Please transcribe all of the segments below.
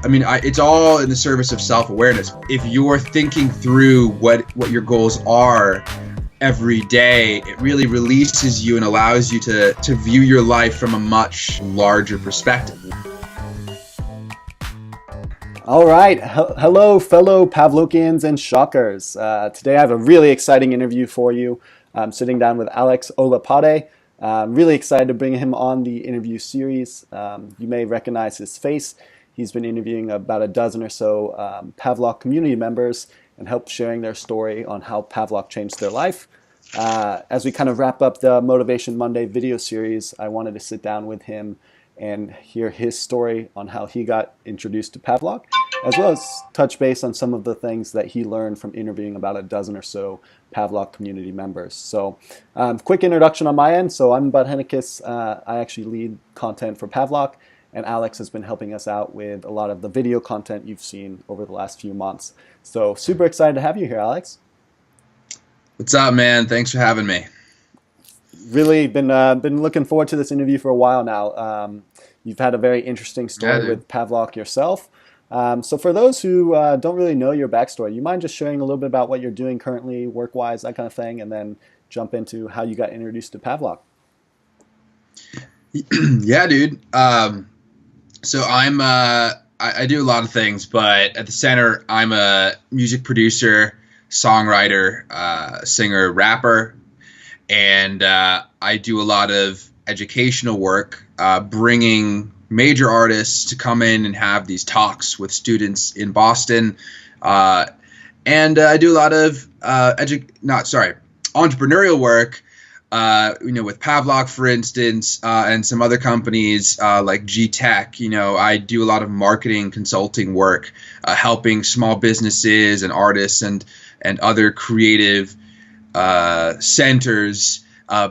I mean, it's all in the service of self-awareness. If you're thinking through what your goals are every day, it really releases you and allows you to view your life from a much larger perspective. All right. Hello, fellow Pavlokians and shockers. Today I have a really exciting interview for you. I'm sitting down with Alex Olapade. I'm really excited to bring him on the interview series. You may recognize his face. He's been interviewing about a dozen or so Pavlok community members and helped sharing their story on how Pavlok changed their life. As we kind of wrap up the Motivation Monday video series, I wanted to sit down with him and hear his story on how he got introduced to Pavlok, as well as touch base on some of the things that he learned from interviewing about a dozen or so Pavlok community members. So quick introduction on my end. So I'm Bud Hennikus. I actually lead content for Pavlok, and Alex has been helping us out with a lot of the video content you've seen over the last few months. So super excited to have you here, Alex. What's up, man? Thanks for having me. Really been looking forward to this interview for a while now. You've had a very interesting story with Pavlok yourself. So for those who don't really know your backstory, you mind just sharing a little bit about what you're doing currently, work-wise, that kind of thing, and then jump into how you got introduced to Pavlok? Yeah, dude. So I do a lot of things, but at the center, I'm a music producer, songwriter, singer, rapper, and I do a lot of educational work, bringing major artists to come in and have these talks with students in Boston, and I do a lot of entrepreneurial work. With Pavlok, for instance, and some other companies like G-Tech, I do a lot of marketing consulting work, helping small businesses and artists and other creative centers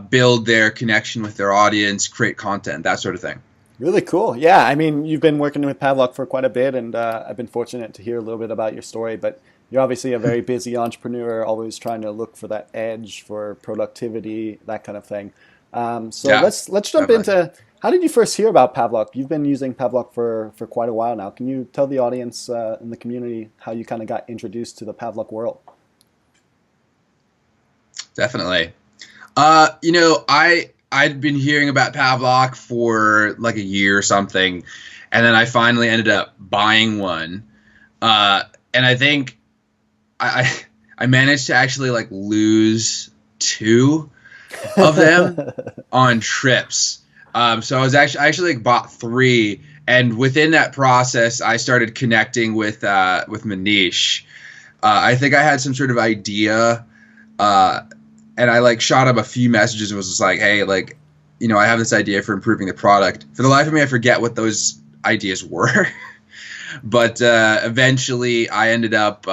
build their connection with their audience, create content, that sort of thing. Really cool. Yeah, I mean, you've been working with Pavlok for quite a bit, and I've been fortunate to hear a little bit about your story, but you're obviously a very busy entrepreneur, always trying to look for that edge for productivity, that kind of thing. Let's jump into, how did you first hear about Pavlok? You've been using Pavlok for quite a while now. Can you tell the audience in the community how you kind of got introduced to the Pavlok world? Definitely. I'd been hearing about Pavlok for like a year or something, and then I finally ended up buying one. And I think I managed to actually like lose 2 of them on trips. So I actually like bought 3, and within that process, I started connecting with Manish. I think I had some sort of idea, and I like shot him a few messages and was just like, hey, like, I have this idea for improving the product. For the life of me, I forget what those ideas were. But eventually I ended up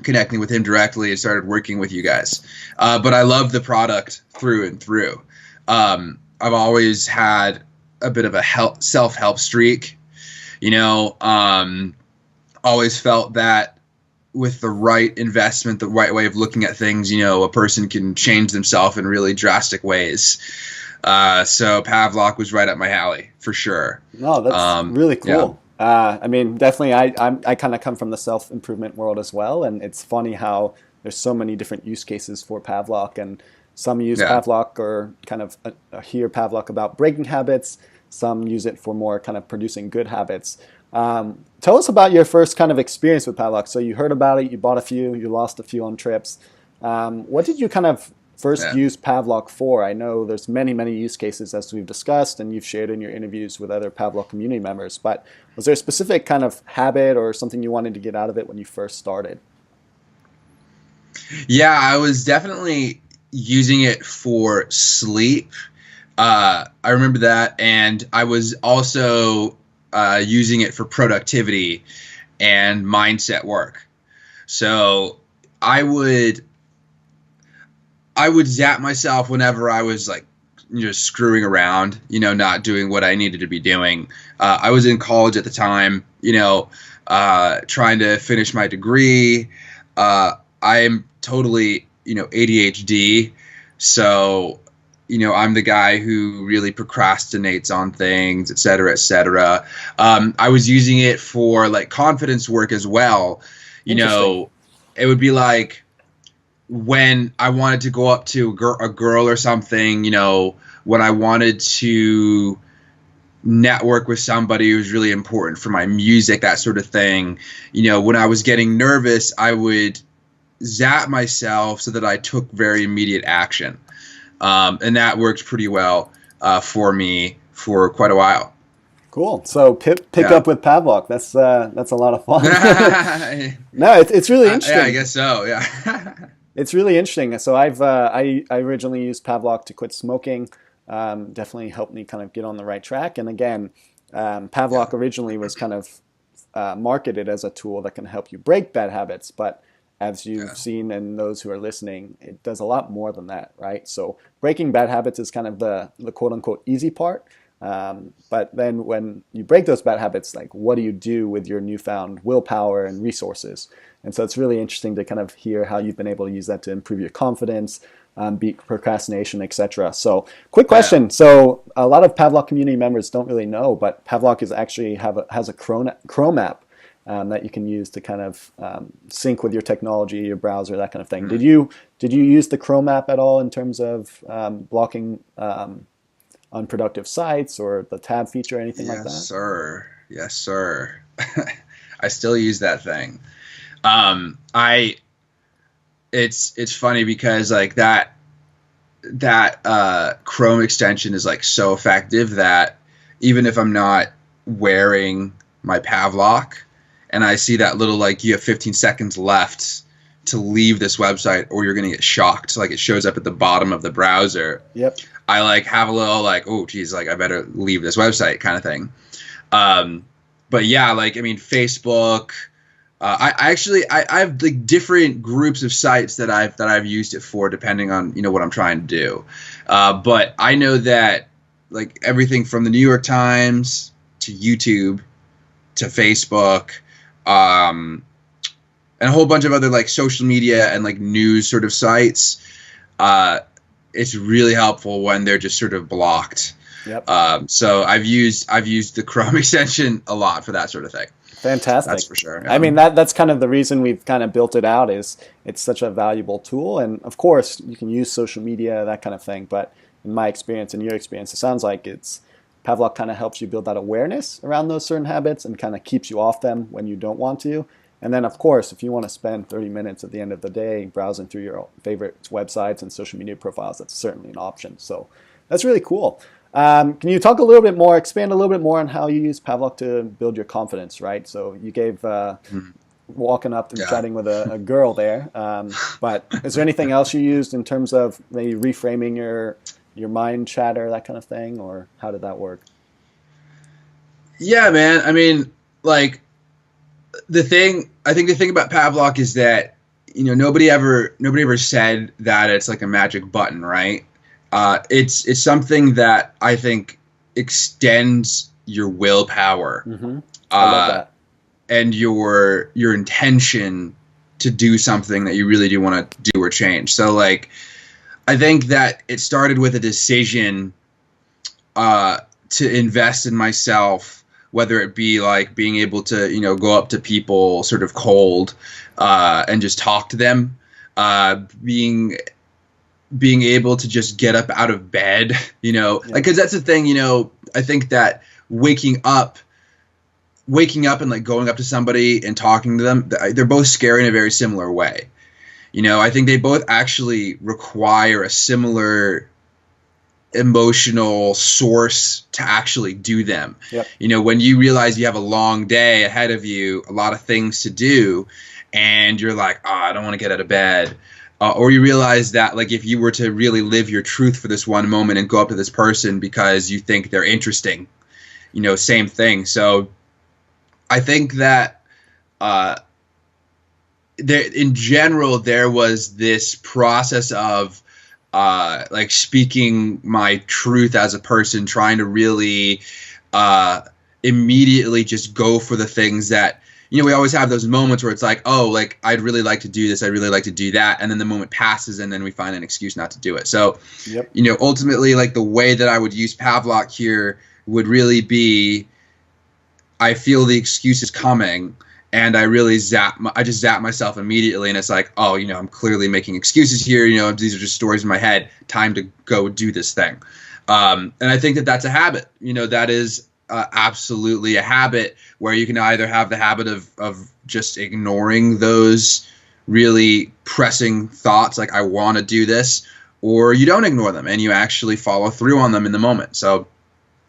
connecting with him directly and started working with you guys. But I love the product through and through. I've always had a bit of a self-help streak, always felt that with the right investment, the right way of looking at things, a person can change themselves in really drastic ways. So Pavlok was right up my alley for sure. No, that's really cool. Yeah. I mean, definitely, I kind of come from the self-improvement world as well, and it's funny how there's so many different use cases for Pavlok, and some use Pavlok or kind of hear Pavlok about breaking habits. Some use it for more kind of producing good habits. Tell us about your first kind of experience with Pavlok. So you heard about it, you bought a few, you lost a few on trips. What did you kind of first use Pavlok for? I know there's many, many use cases as we've discussed, and you've shared in your interviews with other Pavlok community members, but was there a specific kind of habit or something you wanted to get out of it when you first started? Yeah, I was definitely using it for sleep. I remember that, and I was also using it for productivity and mindset work. So I would zap myself whenever I was like just screwing around, not doing what I needed to be doing. I was in college at the time, trying to finish my degree. I am totally, ADHD. So I'm the guy who really procrastinates on things, et cetera, et cetera. I was using it for like confidence work as well. Interesting. It would be like when I wanted to go up to a girl or something, when I wanted to network with somebody who's really important for my music, that sort of thing. When I was getting nervous, I would zap myself so that I took very immediate action. And that worked pretty well for me for quite a while. Cool. So pick Yeah. up with Pavlok. That's a lot of fun. No, it's really Yeah, I interesting. guess so. Yeah. It's really interesting. So I originally used Pavlok to quit smoking. Definitely helped me kind of get on the right track. And again, Yeah. Pavlok originally was kind of marketed as a tool that can help you break bad habits, but as Yeah. you've seen and those who are listening, it does a lot more than that, right? So breaking bad habits is kind of the quote unquote easy part. But then when you break those bad habits, like what do you do with your newfound willpower and resources? And so it's really interesting to kind of hear how you've been able to use that to improve your confidence, beat procrastination, etc. So, quick Yeah. question. So, a lot of Pavlok community members don't really know, but Pavlok is actually has a Chrome app that you can use to kind of sync with your technology, your browser, that kind of thing. Mhm. Did you use the Chrome app at all in terms of blocking unproductive sites or the tab feature or anything like Yes, that? sir. Yes, sir. I still use that thing. I it's funny because like that Chrome extension is like so effective that even if I'm not wearing my Pavlok and I see that little like you have 15 seconds left to leave this website or you're gonna get shocked, like it shows up at the bottom of the browser. Yep. I like have a little like, oh geez, like I better leave this website kind of thing. Um, but yeah, like I mean, Facebook. I have like different groups of sites that I've used it for depending on what I'm trying to do. But I know that like everything from the New York Times to YouTube to Facebook, um, and a whole bunch of other like social media and like news sort of sites. Uh, it's really helpful when they're just sort of blocked. Yep. So I've used the Chrome extension a lot for that sort of thing. That's Fantastic. for sure. I Yeah. mean that's kind of the reason we've kind of built it out is it's such a valuable tool, and of course you can use social media, that kind of thing, but in my experience and your experience it sounds like it's Pavlok kind of helps you build that awareness around those certain habits and kind of keeps you off them when you don't want to. And then of course if you want to spend 30 minutes at the end of the day browsing through your favorite websites and social media profiles, that's certainly an option. So that's really cool. Can you talk a little bit more, expand a little bit more on how you use Pavlok to build your confidence, right? So you gave Mhm. walking up and Yeah. chatting with a girl there, but is there anything else you used in terms of maybe reframing your mind chatter, that kind of thing, or how did that work? Yeah, man. I mean, like I think the thing about Pavlok is that nobody ever said that it's like a magic button, right? It's something that I think extends your willpower Hmm. I love uh, that. and your intention to do something that you really do want to do or change. So like I think that it started with a decision to invest in myself, whether it be like being able to, go up to people sort of cold and just talk to them, uh, being being able to just get up out of bed, like Yep. because that's the thing, I think that waking up and like going up to somebody and talking to them, they're both scary in a very similar way. I think they both actually require a similar emotional source to actually do them. Yep. When you realize you have a long day ahead of you, a lot of things to do, and you're like, oh, I don't want to get out of bed. Or you realize that like if you were to really live your truth for this one moment and go up to this person because you think they're interesting, same thing. So I think that uh, in general there was this process of like speaking my truth as a person, trying to really uh, immediately just go for the things that we always have those moments where it's like, oh, like I'd really like to do this, I'd really like to do that, and then the moment passes, and then we find an excuse not to do it. So, Yep. Ultimately, like the way that I would use Pavlok here would really be, I feel the excuse is coming, and I really I just zap myself immediately, and it's like, oh, I'm clearly making excuses here. These are just stories in my head. Time to go do this thing. And I think that that's a habit. That is absolutely a habit where you can either have the habit of just ignoring those really pressing thoughts, like I want to do this, or you don't ignore them and you actually follow through on them in the moment. So,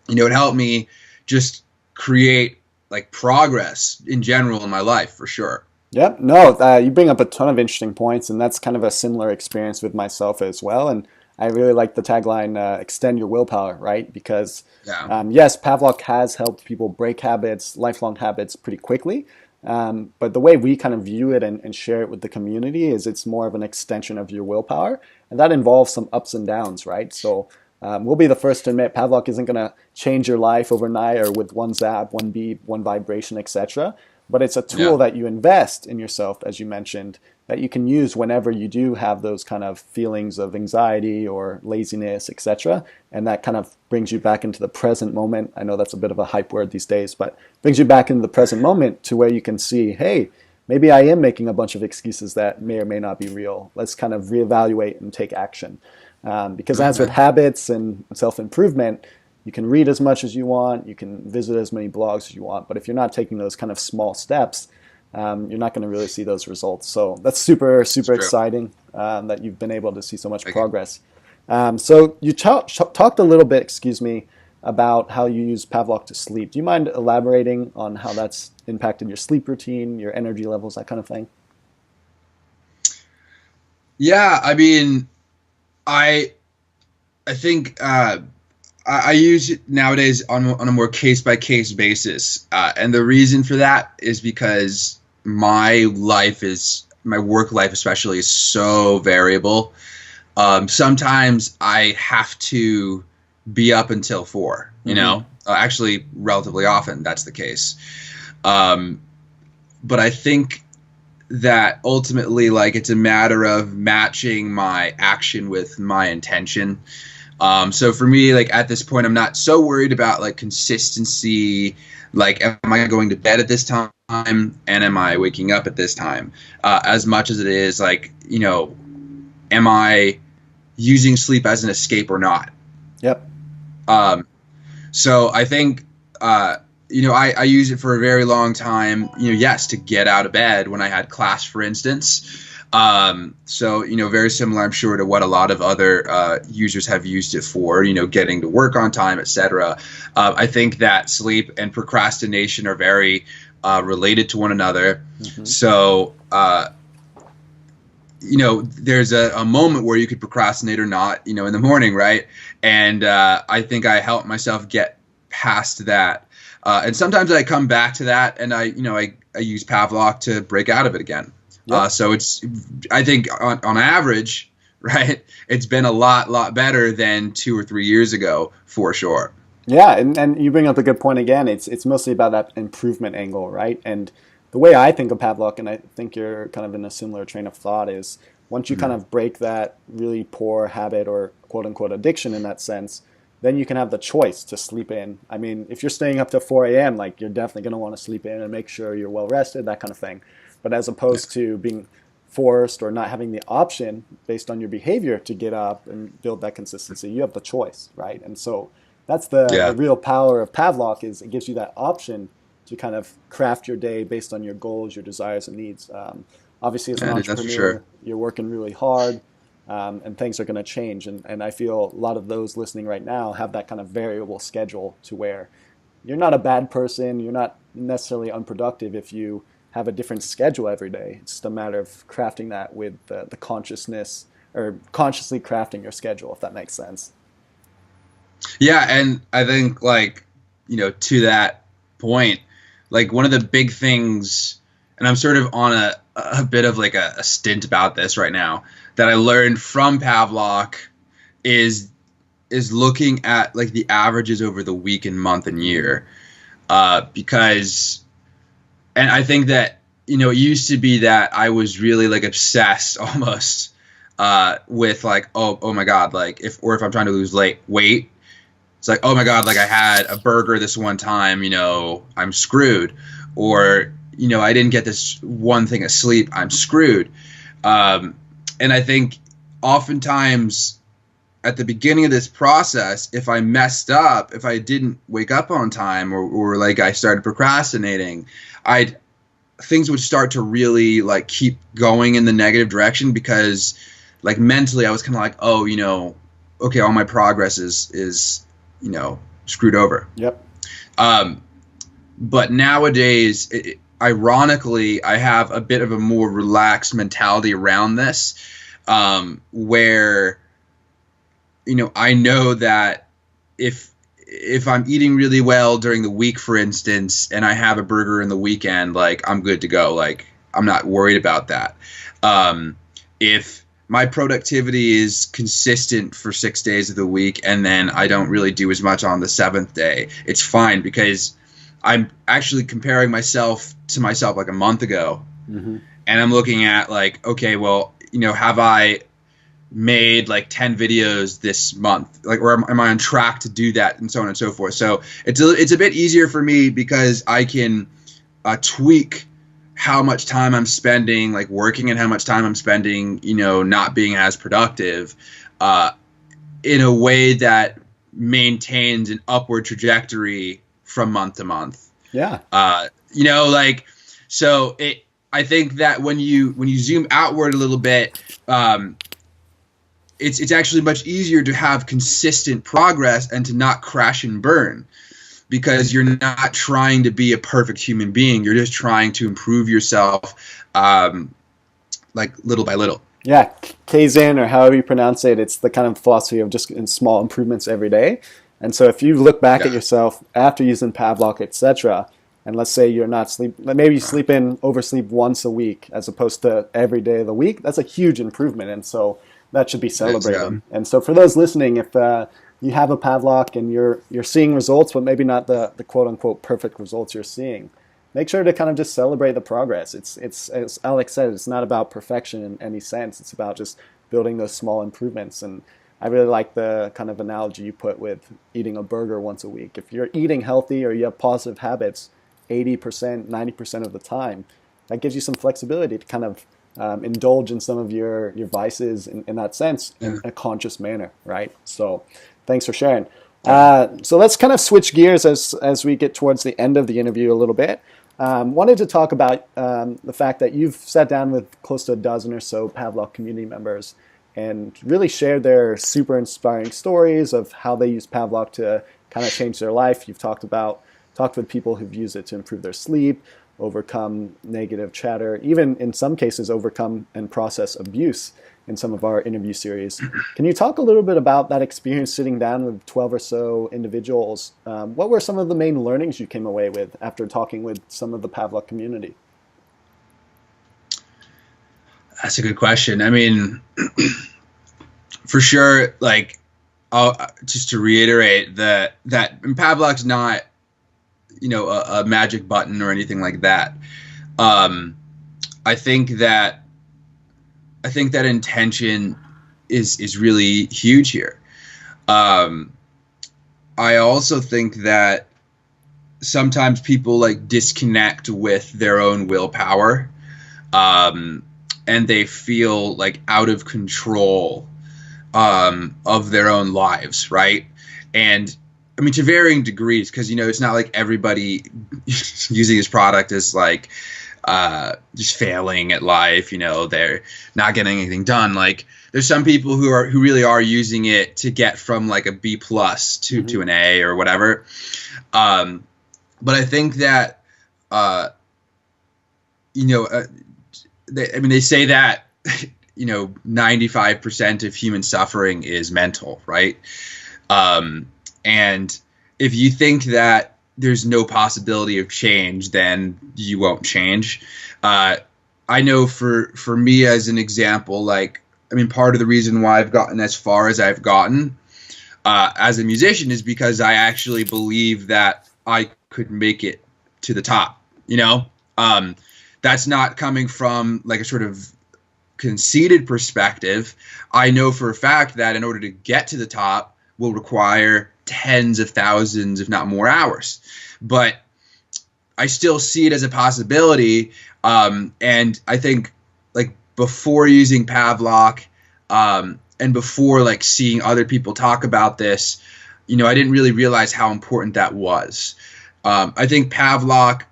it helped me just create like progress in general in my life for sure. Yep. No, you bring up a ton of interesting points, and that's kind of a similar experience with myself as well. And I really like the tagline, extend your willpower, right? Because, Yeah. yes, Pavlok has helped people break habits, lifelong habits, pretty quickly. But the way we kind of view it and share it with the community is it's more of an extension of your willpower. And that involves some ups and downs, right? So we'll be the first to admit Pavlok isn't going to change your life overnight or with one zap, one beep, one vibration, etc. But it's a tool that you invest in yourself, as you mentioned, that you can use whenever you do have those kind of feelings of anxiety or laziness, etc. And that kind of brings you back into the present moment. I know that's a bit of a hype word these days, but brings you back into the present moment to where you can see, hey, maybe I am making a bunch of excuses that may or may not be real. Let's kind of reevaluate and take action. Because as with habits and self-improvement, you can read as much as you want, you can visit as many blogs as you want, but if you're not taking those kind of small steps, you're not going to really see those results. So that's super exciting that you've been able to see so much progress. So you talked a little bit, excuse me, about how you use Pavlok to sleep. Do you mind elaborating on how that's impacted your sleep routine, your energy levels, that kind of thing? Yeah, I mean, I think I use it nowadays on a more case by case basis, and the reason for that is because my work life especially is so variable. Sometimes I have to be up until 4. Actually, relatively often that's the case. But I think that ultimately, like, it's a matter of matching my action with my intention. So for me, like at this point, I'm not so worried about like consistency. Like, am I going to bed at this time and am I waking up at this time? As much as it is like, am I using sleep as an escape or not? Yep. So I think, I use it for a very long time, yes, to get out of bed when I had class, for instance. So, very similar, I'm sure, to what a lot of other users have used it for, getting to work on time, etc. I think that sleep and procrastination are very related to one another. Mm-hmm. So, there's a moment where you could procrastinate or not, in the morning, right? And I think I help myself get past that. And sometimes I come back to that and I use Pavlok to break out of it again. Yep. So I think on average, right, it's been a lot better than 2 or 3 years ago, for sure. Yeah, and you bring up a good point again. It's mostly about that improvement angle, right? And the way I think of Pavlok, and I think you're kind of in a similar train of thought, is once you kind of break that really poor habit or quote-unquote addiction in that sense, then you can have the choice to sleep in. I mean, if you're staying up to 4 a.m., like, you're definitely going to want to sleep in and make sure you're well rested, that kind of thing. But as opposed to being forced or not having the option based on your behavior to get up and build that consistency, you have the choice, right? And so that's the real power of Pavlok, is it gives you that option to kind of craft your day based on your goals, your desires, and needs. Obviously, as an entrepreneur, you're working really hard, and things are going to change. And I feel a lot of those listening right now have that kind of variable schedule to where you're not a bad person, you're not necessarily unproductive if you have a different schedule every day. It's just a matter of crafting that with the consciousness, or consciously crafting your schedule, if that makes sense. Yeah, and I think, like, to that point, like, one of the big things, and I'm sort of on a bit of like a stint about this right now, that I learned from Pavlok is looking at like the averages over the week and month and year, because And I think that, it used to be that I was really like obsessed almost with like, oh my God, like if I'm trying to lose weight, it's like, oh my God, like I had a burger this one time, I'm screwed. Or, I didn't get this one thing of sleep, I'm screwed. And I think oftentimes at the beginning of this process, if I messed up, if I didn't wake up on time, or like I started procrastinating, things would start to really like keep going in the negative direction, because like mentally I was kind of like, oh, okay, all my progress is screwed over. Yep. But nowadays, ironically, I have a bit of a more relaxed mentality around this, where, I know that if I'm eating really well during the week, for instance, and I have a burger in the weekend, like I'm good to go. Like I'm not worried about that. If my productivity is consistent for 6 days of the week and then I don't really do as much on the 7th day, it's fine, because I'm actually comparing myself to myself like a month ago. Mm-hmm. And I'm looking at like, okay, well, have I made like 10 videos this month, like, or am I on track to do that, and so on and so forth. So it's a bit easier for me because I can tweak how much time I'm spending like working and how much time I'm spending not being as productive in a way that maintains an upward trajectory from month to month. Yeah. So I think that when you zoom outward a little bit, it's actually much easier to have consistent progress and to not crash and burn, because you're not trying to be a perfect human being. You're just trying to improve yourself, like little by little. Yeah, Kaizen, or however you pronounce it, it's the kind of philosophy of just in small improvements every day. And so if you look back at yourself after using Pavlok, etc., and let's say you're not maybe you oversleep once a week as opposed to every day of the week, that's a huge improvement. And so that should be celebrated. Thanks, yeah. And so for those listening, if you have a Pavlok and you're seeing results, but maybe not the quote unquote perfect results you're seeing, make sure to kind of just celebrate the progress. It's as Alex said, it's not about perfection in any sense. It's about just building those small improvements. And I really like the kind of analogy you put with eating a burger once a week. If you're eating healthy or you have positive habits 80%, 90% of the time, that gives you some flexibility to kind of indulge in some of your vices in that sense in a conscious manner, right? So thanks for sharing. So let's kind of switch gears as we get towards the end of the interview a little bit. Wanted to talk about the fact that you've sat down with close to a dozen or so Pavlok community members and really shared their super inspiring stories of how they use Pavlok to kind of change their life. You've talked with people who've used it to improve their sleep, overcome negative chatter, even in some cases overcome and process abuse in some of our interview series. Can you talk a little bit about that experience sitting down with 12 or so individuals? What were some of the main learnings you came away with after talking with some of the Pavlok community? That's a good question. I mean, for sure, like, just to reiterate that Pavlok's not, a magic button or anything like that. I think that intention is really huge here. I also think that sometimes people like disconnect with their own willpower, and they feel like out of control of their own lives, right? And I mean, to varying degrees, because it's not like everybody using this product is like just failing at life. They're not getting anything done. Like, there's some people who really are using it to get from like a B+ to an A or whatever. But I think that they say that 95% of human suffering is mental, right? And if you think that there's no possibility of change, then you won't change. I know for me, as an example, like, I mean, part of the reason why I've gotten as far as I've gotten as a musician is because I actually believe that I could make it to the top. That's not coming from like a sort of conceited perspective. I know for a fact that in order to get to the top will require tens of thousands, if not more hours. But I still see it as a possibility. And I think like before using Pavlok, and before like seeing other people talk about this, I didn't really realize how important that was. I think Pavlok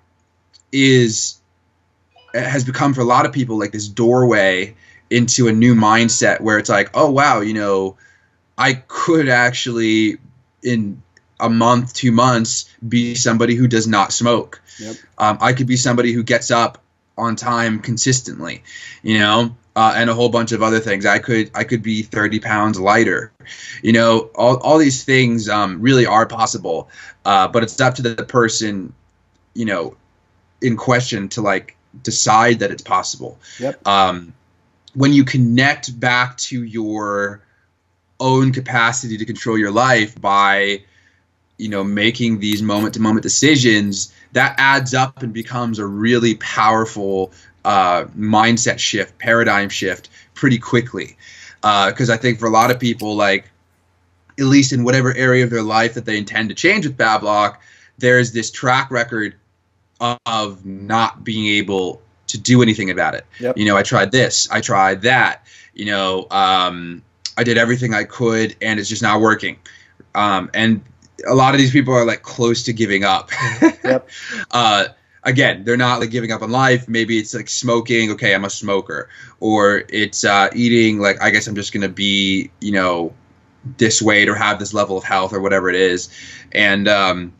has become for a lot of people like this doorway into a new mindset where it's like, oh wow, I could actually in a month, 2 months be somebody who does not smoke. Yep. I could be somebody who gets up on time consistently, and a whole bunch of other things. I could be 30 pounds lighter. All these things really are possible, but it's up to the person, in question to like decide that it's possible. Yep. When you connect back to your own capacity to control your life by, making these moment-to-moment decisions, that adds up and becomes a really powerful mindset shift, paradigm shift pretty quickly. Because I think for a lot of people, like, at least in whatever area of their life that they intend to change with Pavlok, there's this track record of not being able to do anything about it. Yep. I tried this, I tried that, I did everything I could and it's just not working. And a lot of these people are like close to giving up. Yep. Again, they're not like giving up on life. Maybe it's like smoking. Okay, I'm a smoker. Or it's eating, like, I guess I'm just going to be, this weight or have this level of health or whatever it is. And I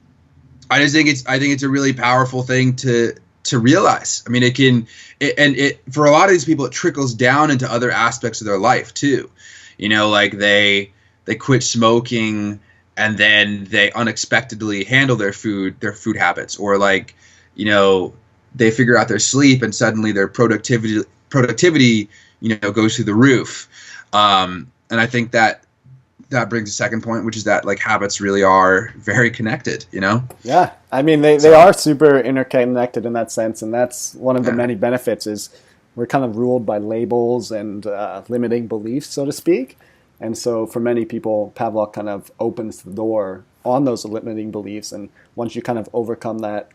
just think it's a really powerful thing to realize. I mean, it for a lot of these people, it trickles down into other aspects of their life too. Like they quit smoking and then they unexpectedly handle their food habits, or like, they figure out their sleep and suddenly their productivity, goes through the roof. And I think that brings a second point, which is that like habits really are very connected, Yeah. I mean, they are super interconnected in that sense. And that's one of the many benefits is we're kind of ruled by labels and limiting beliefs, so to speak. And so for many people, Pavlok kind of opens the door on those limiting beliefs. And once you kind of overcome that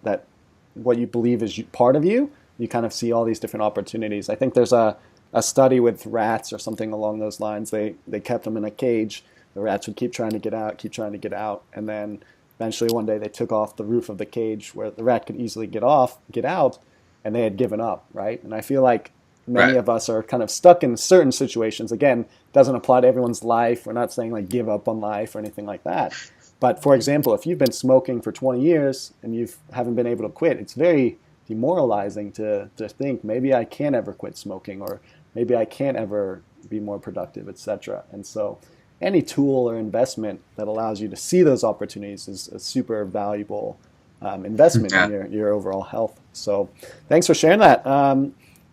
what you believe is part of you, you kind of see all these different opportunities. I think there's a study with rats or something along those lines. They kept them in a cage. The rats would keep trying to get out. And then eventually one day they took off the roof of the cage where the rat could easily get out, and they had given up, right? And I feel like many of us are kind of stuck in certain situations. Again, doesn't apply to everyone's life. We're not saying like give up on life or anything like that. But for example, if you've been smoking for 20 years and you haven't been able to quit, it's very demoralizing to think maybe I can't ever quit smoking, or maybe I can't ever be more productive, etc. And so any tool or investment that allows you to see those opportunities is a super valuable investment in your overall health. So thanks for sharing that.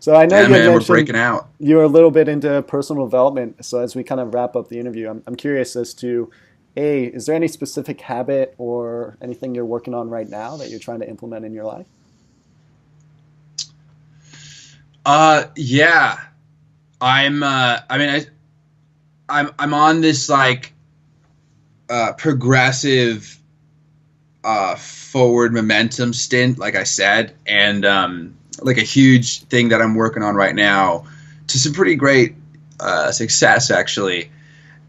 So I know you mentioned we're breaking out. You're a little bit into personal development. So as we kind of wrap up the interview, I'm curious as to, is there any specific habit or anything you're working on right now that you're trying to implement in your life? Yeah, I'm on this like progressive forward momentum stint, like I said, and like a huge thing that I'm working on right now to some pretty great success actually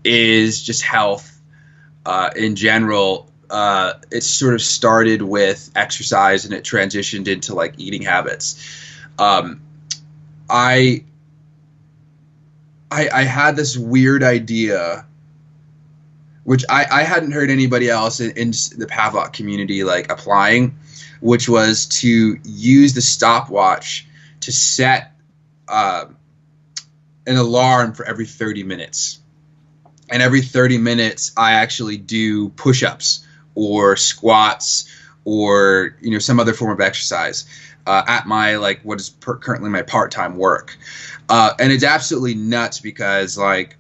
is just health in general. It sort of started with exercise and it transitioned into like eating habits. I had this weird idea, which I hadn't heard anybody else in the Pavlok community like applying, which was to use the stopwatch to set an alarm for every 30 minutes. And every 30 minutes, I actually do push-ups or squats or some other form of exercise at my like what is currently my part-time work. And it's absolutely nuts because like,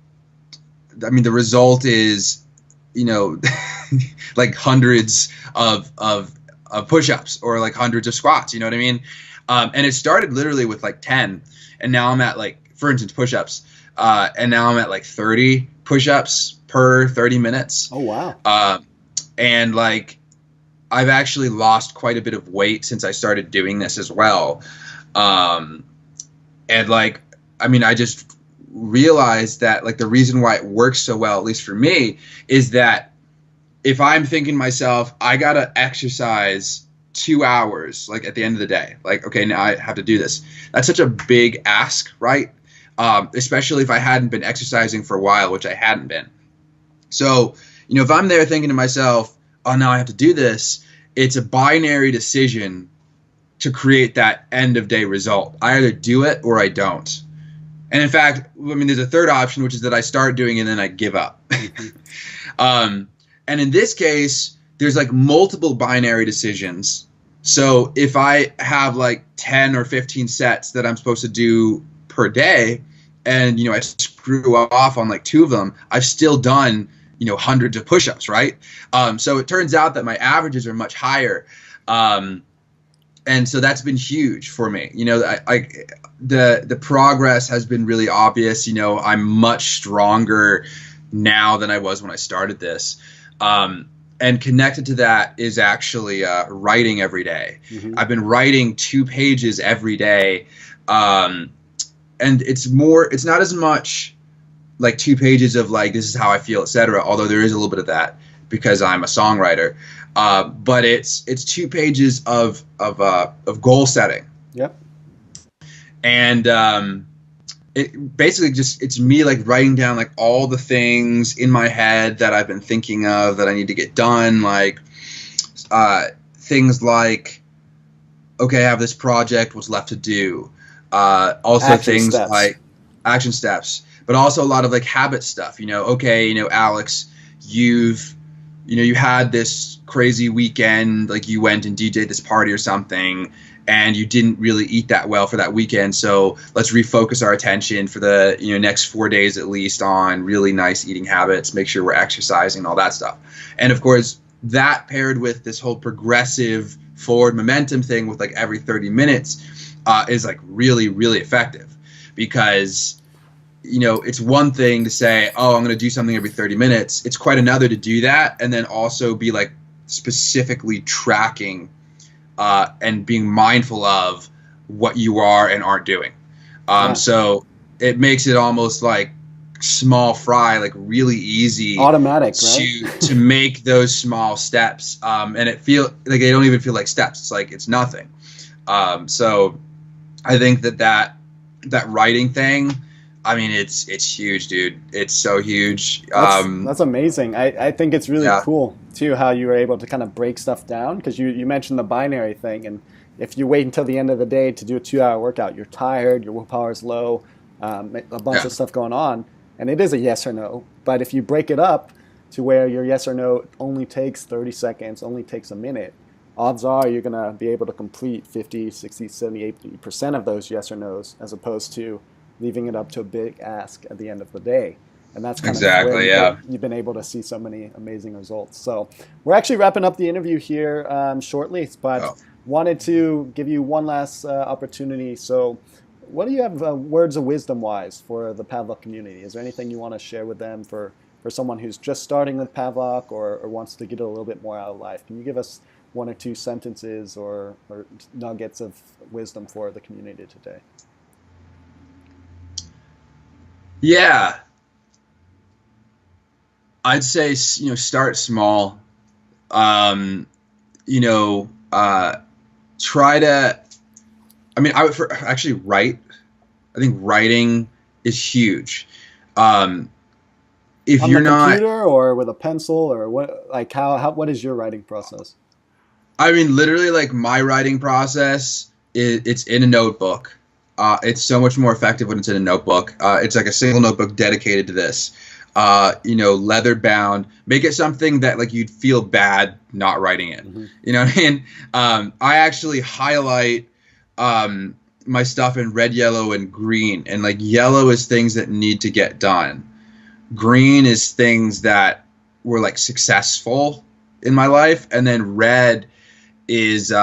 I mean, the result is, like hundreds of push-ups or like hundreds of squats. You know what I mean? And it started literally with like 10, and now I'm at like, for instance, push-ups, and now I'm at like 30 push-ups per 30 minutes. Oh wow! And like, I've actually lost quite a bit of weight since I started doing this as well. And like, I mean, I just realized that like the reason why it works so well, at least for me, is that if I'm thinking to myself, I gotta exercise 2 hours, like at the end of the day, like, okay, now I have to do this. That's such a big ask, right? Especially if I hadn't been exercising for a while, which I hadn't been. So, you know, if I'm there thinking to myself, oh, now I have to do this, it's a binary decision to create that end of day result. I either do it or I don't. And in fact, I mean, there's a third option, which is that I start doing it and then I give up. And in this case, there's like multiple binary decisions. So if I have like 10 or 15 sets that I'm supposed to do per day, and, you know, I screw off on like 2 of them, I've still done, you know, hundreds of push-ups, right? So it turns out that my averages are much higher. And so that's been huge for me. You know, the progress has been really obvious. You know, I'm much stronger now than I was when I started this. And connected to that is actually writing every day. I've been writing 2 pages every day. And it's not as much like 2 pages of like, this is how I feel, etc. Although there is a little bit of that because I'm a songwriter. But it's 2 pages of goal setting. Yep. And it basically just, it's me like writing down like all the things in my head that I've been thinking of that I need to get done. Like things like, okay, I have this project, what's left to do. Also action things steps. Like action steps, but also a lot of like habit stuff. You know, okay, you know, Alex, you had this crazy weekend, like you went and DJ'd this party or something, and you didn't really eat that well for that weekend. So let's refocus our attention for the, you know, next 4 days at least on really nice eating habits, make sure we're exercising, all that stuff. And of course, that paired with this whole progressive forward momentum thing with like every 30 minutes is like really, really effective, because, you know, it's one thing to say, oh, I'm going to do something every 30 minutes. It's quite another to do that and then also be like specifically tracking and being mindful of what you are and aren't doing. So it makes it almost like small fry, like really easy, automatic, right? to make those small steps. And it feel like they don't even feel like steps. It's like, it's nothing. So I think that writing thing, I mean, it's huge, dude. It's so huge. That's amazing. I think it's really cool too how you were able to kind of break stuff down, because you mentioned the binary thing, and if you wait until the end of the day to do a 2-hour workout, you're tired, your willpower's low, a bunch of stuff going on, and it is a yes or no. But if you break it up to where your yes or no only takes 30 seconds, only takes a minute, odds are you're going to be able to complete 50, 60, 70, 80% of those yes or no's, as opposed to leaving it up to a big ask at the end of the day. And that's kind of where you've been able to see so many amazing results. So we're actually wrapping up the interview here shortly, but wanted to give you one last opportunity. So what do you have words of wisdom-wise for the Pavlok community? Is there anything you want to share with them for someone who's just starting with Pavlok or wants to get a little bit more out of life? Can you give us 1 or 2 sentences or nuggets of wisdom for the community today? Yeah, I'd say, you know, start small. You know, try to. I mean, I would actually write. I think writing is huge. If on you're the not computer or with a pencil or what, like how what is your writing process? I mean, literally, like my writing process it's in a notebook. It's so much more effective when it's in a notebook. It's like a single notebook dedicated to this. You know, leather bound. Make it something that like you'd feel bad not writing it. Mm-hmm. You know what I mean? I actually highlight my stuff in red, yellow, and green. And like yellow is things that need to get done. Green is things that were like successful in my life, and then red is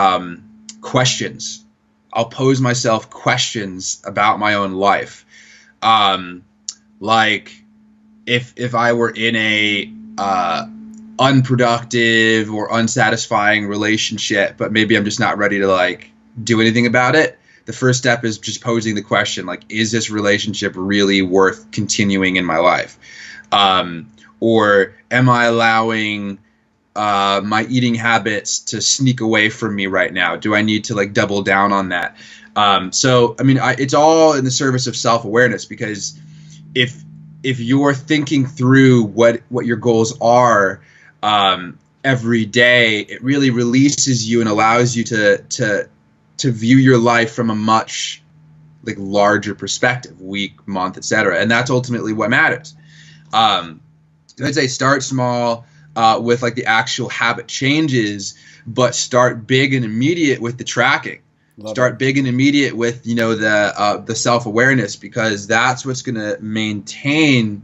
questions. I'll pose myself questions about my own life. Like if I were in a unproductive or unsatisfying relationship, but maybe I'm just not ready to like do anything about it, the first step is just posing the question, like, is this relationship really worth continuing in my life? Or am I allowing my eating habits to sneak away from me right now? Do I need to like double down on that? So, I mean, it's all in the service of self-awareness, because if you're thinking through what your goals are every day, it really releases you and allows you to view your life from a much like larger perspective, week, month, etc. And that's ultimately what matters. I'd say start small with like the actual habit changes, but start big and immediate with the tracking. Start big and immediate with, the self-awareness, because that's what's going to maintain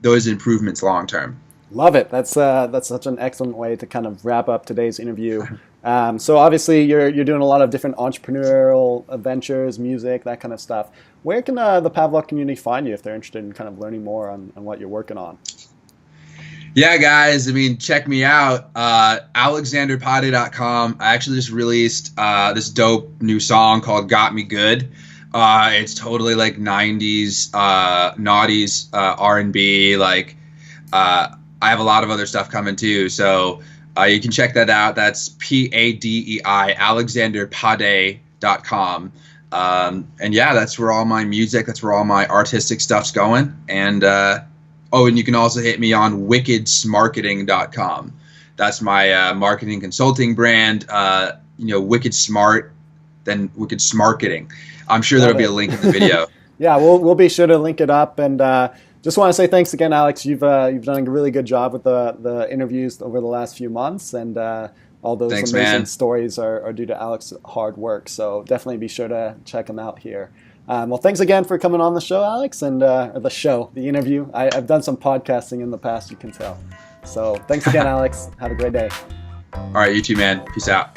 those improvements long term. Love it. That's such an excellent way to kind of wrap up today's interview. So obviously you're doing a lot of different entrepreneurial ventures, music, that kind of stuff. Where can the Pavlok community find you if they're interested in kind of learning more on what you're working on? Yeah, guys, I mean, check me out, alexanderpade.com. I actually just released this dope new song called Got Me Good. It's totally like 90s, noughties, R&B. Like, I have a lot of other stuff coming too, so you can check that out. That's Padei, alexanderpade.com. And yeah, that's where all my music, that's where all my artistic stuff's going. And and you can also hit me on wickedsmarketing.com. That's my marketing consulting brand. Wicked Smart, then Wicked Smarketing. I'm sure there'll be a link in the video. Yeah, we'll be sure to link it up. And just want to say thanks again, Alex. You've done a really good job with the interviews over the last few months, and all those amazing stories are due to Alex's hard work. So definitely be sure to check him out here. Well, thanks again for coming on the show, Alex, and the interview. I've done some podcasting in the past, you can tell. So thanks again, Alex. Have a great day. All right, you too, man. Peace out.